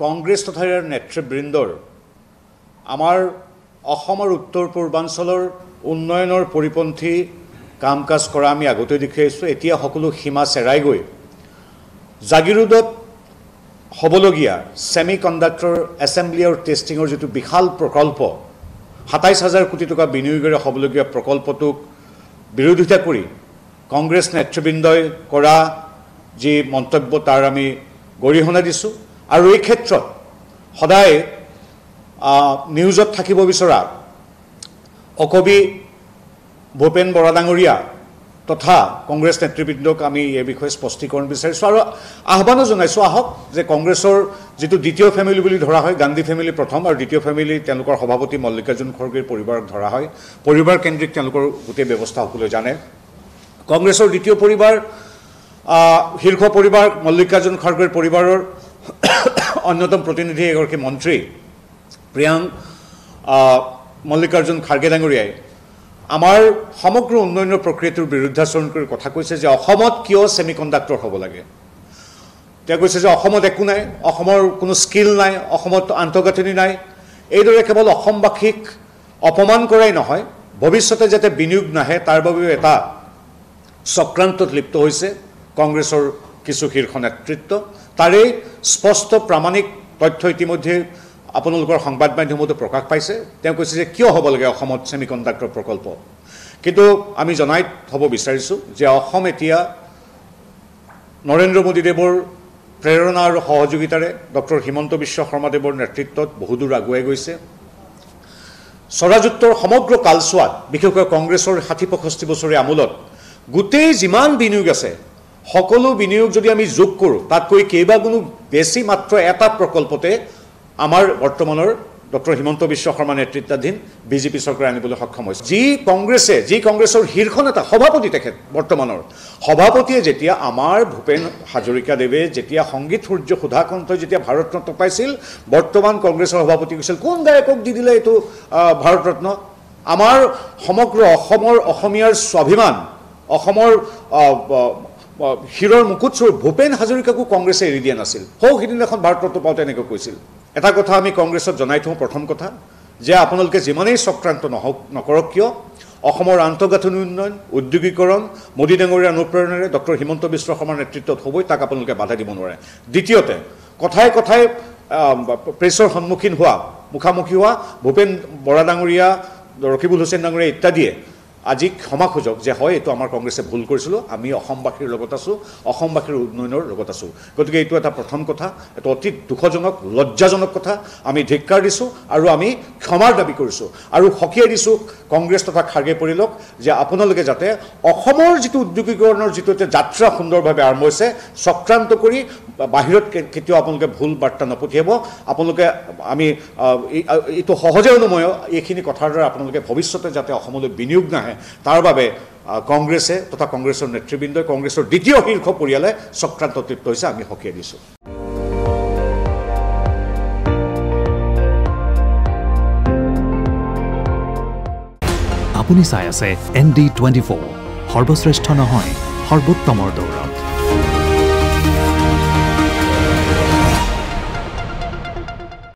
কংগ্ৰেছ তথা ইয়াৰ নেতৃবৃন্দৰ আমাৰ অসমৰ উত্তৰ পূৰ্বাঞ্চলৰ উন্নয়নৰ পৰিপন্থী কাম কাজ কৰা আমি আগতে দেখি আহিছোঁ। এতিয়া সকলো সীমা চেৰাই গৈ জাগিৰোডত হ'বলগীয়া ছেমি কণ্ডাক্টৰ এছেম্বলি আৰু টেষ্টিঙৰ যিটো বিশাল প্ৰকল্প ২৭,০০০ কোটি টকা বিনিয়োগেৰে হ'বলগীয়া প্ৰকল্পটোক বিৰোধিতা কৰি কংগ্ৰেছ নেতৃবৃন্দই কৰা যি মন্তব্য তাৰ আমি গৰিহণা দিছোঁ। আৰু এই ক্ষেত্ৰত সদায় নিউজত থাকিব বিচৰা অকবি ভূপেন বৰা ডাঙৰীয়া তথা কংগ্ৰেছ নেতৃবৃন্দক আমি এই বিষয়ে স্পষ্টীকৰণ বিচাৰিছোঁ আৰু আহ্বানো জনাইছোঁ, আহক যে কংগ্ৰেছৰ যিটো দ্বিতীয় ফেমিলি বুলি ধৰা হয়, গান্ধী ফেমিলি প্ৰথম আৰু দ্বিতীয় ফেমিলি তেওঁলোকৰ সভাপতি মল্লিকাৰ্জুন খৰ্গেৰ পৰিবাৰক ধৰা হয়। পৰিবাৰ কেন্দ্ৰিক তেওঁলোকৰ গোটেই ব্যৱস্থা সকলোৱে জানে। কংগ্ৰেছৰ দ্বিতীয় পৰিবাৰ শীৰ্ষ পৰিবাৰ মল্লিকাৰ্জুন খৰ্গেৰ পৰিবাৰৰ অন্যতম প্ৰতিনিধি এগৰাকী মন্ত্ৰী প্ৰিয়াংক মল্লিকাৰ্জুন খাৰ্গে ডাঙৰীয়াই আমাৰ সমগ্ৰ উন্নয়নৰ প্ৰক্ৰিয়াটোৰ বিৰুদ্ধাচৰণ কৰি কথা কৈছে যে অসমত কিয় ছেমি কণ্ডাক্টৰ হ'ব লাগে। তেওঁ কৈছে যে অসমত একো নাই, অসমৰ কোনো স্কিল নাই, অসমত আন্তঃগাঁথনি নাই। এইদৰে কেৱল অসমবাসীক অপমান কৰাই নহয়, ভৱিষ্যতে যাতে বিনিয়োগ নাহে তাৰ বাবেও এটা চক্ৰান্তত লিপ্ত হৈছে কংগ্ৰেছৰ কিছু শীৰ্ষ নেতৃত্ব। তাৰে স্পষ্ট প্ৰামাণিক তথ্য ইতিমধ্যে আপোনালোকৰ সংবাদ মাধ্যমতো প্ৰকাশ পাইছে। তেওঁ কৈছে যে কিয় হ'ব লাগে অসমত ছেমি কণ্ডাক্টৰ প্ৰকল্প। কিন্তু আমি জনাই থ'ব বিচাৰিছোঁ যে অসম এতিয়া নৰেন্দ্ৰ মোদীদেৱৰ প্ৰেৰণা আৰু সহযোগিতাৰে ডক্টৰ হিমন্ত বিশ্ব শৰ্মাদেৱৰ নেতৃত্বত বহুদূৰ আগুৱাই গৈছে। স্বৰাজোত্তৰ সমগ্ৰ কালচোৱাত বিশেষকৈ কংগ্ৰেছৰ ৬০-৬৫ বছৰীয়া আমোলত গোটেই যিমান বিনিয়োগ আছে সকলো বিনিয়োগ যদি আমি যোগ কৰোঁ তাতকৈ কেইবাগুণো বেছি মাত্ৰ এটা প্ৰকল্পতে আমাৰ বৰ্তমানৰ ডক্টৰ হিমন্ত বিশ্ব শৰ্মা নেতৃত্বাধীন বিজেপি চৰকাৰে আনিবলৈ সক্ষম হৈছে। যি কংগ্ৰেছৰ শীৰ্ষ নেতা সভাপতি, তেখেত বৰ্তমানৰ সভাপতিয়ে যেতিয়া আমাৰ ভূপেন হাজৰিকাদেৱে যেতিয়া সংগীত সূৰ্য সুধাকণ্ঠই যেতিয়া ভাৰত ৰত্ন পাইছিল, বৰ্তমান কংগ্ৰেছৰ সভাপতি কৈছিল কোন গায়কক দি দিলে এইটো ভাৰত ৰত্ন। আমাৰ সমগ্ৰ অসমৰ অসমীয়াৰ স্বাভিমান, অসমৰ শিৰৰ মুকুটস্বৰূপ ভূপেন হাজৰিকাকো কংগ্ৰেছে এৰি দিয়া নাছিল। সিদিনাখন ভাৰত ৰত্ন পাওঁতে এনেকৈ কৈছিল। এটা কথা আমি কংগ্ৰেছত জনাই থওঁ, প্ৰথম কথা যে আপোনালোকে যিমানেই চক্ৰান্ত নকৰক কিয় অসমৰ আন্তঃগাঁথনি উন্নয়ন, উদ্যোগীকৰণ মোদী ডাঙৰীয়াৰ অনুপ্ৰেৰণেৰে ডক্টৰ হিমন্ত বিশ্ব শৰ্মাৰ নেতৃত্বত হ'বই, তাক আপোনালোকে বাধা দিব নোৱাৰে। দ্বিতীয়তে কথাই কথাই প্ৰেছৰ মুখামুখি হোৱা ভূপেন বৰা ডাঙৰীয়া, ৰকিবুল হুছেইন ডাঙৰীয়া ইত্যাদিয়ে আজি ক্ষমা খোজক যে হয় এইটো আমাৰ কংগ্ৰেছে ভুল কৰিছিলোঁ, আমি অসমবাসীৰ লগত আছোঁ, অসমবাসীৰ উন্নয়নৰ লগত আছোঁ। গতিকে এইটো এটা প্ৰথম কথা, এটা অতি দুখজনক লজ্জাজনক কথা। আমি ধিক্কাৰ দিছোঁ আৰু আমি ক্ষমাৰ দাবী কৰিছোঁ আৰু সকীয়াই দিছোঁ কংগ্ৰেছ তথা খাৰ্গে পৰিয়ালক যে আপোনালোকে যাতে অসমৰ যিটো উদ্যোগীকৰণৰ যিটো এটা যাত্ৰা সুন্দৰভাৱে আৰম্ভ হৈছে, চক্ৰান্ত কৰি বাহিৰত কেতিয়াও আপোনালোকে ভুল বাৰ্তা নপঠিয়াব। আপোনালোকে আমি এইটো সহজে অনুময় এইখিনি কথাৰ দ্বাৰা আপোনালোকে ভৱিষ্যতে যাতে অসমলৈ বিনিয়োগ নাহে তাৰ বাবে কংগ্ৰেছে তথা কংগ্ৰেছৰ নেতৃবৃন্দই, কংগ্ৰেছৰ দ্বিতীয় শীৰ্ষ পৰিয়ালে চক্ৰান্তত লিপ্ত হৈছে, আমি সকীয়াই দিছোঁ। আপুনি চাই আছে ND24, সৰ্বশ্ৰেষ্ঠ নহয় সৰ্বোত্তমৰ দৌৰত।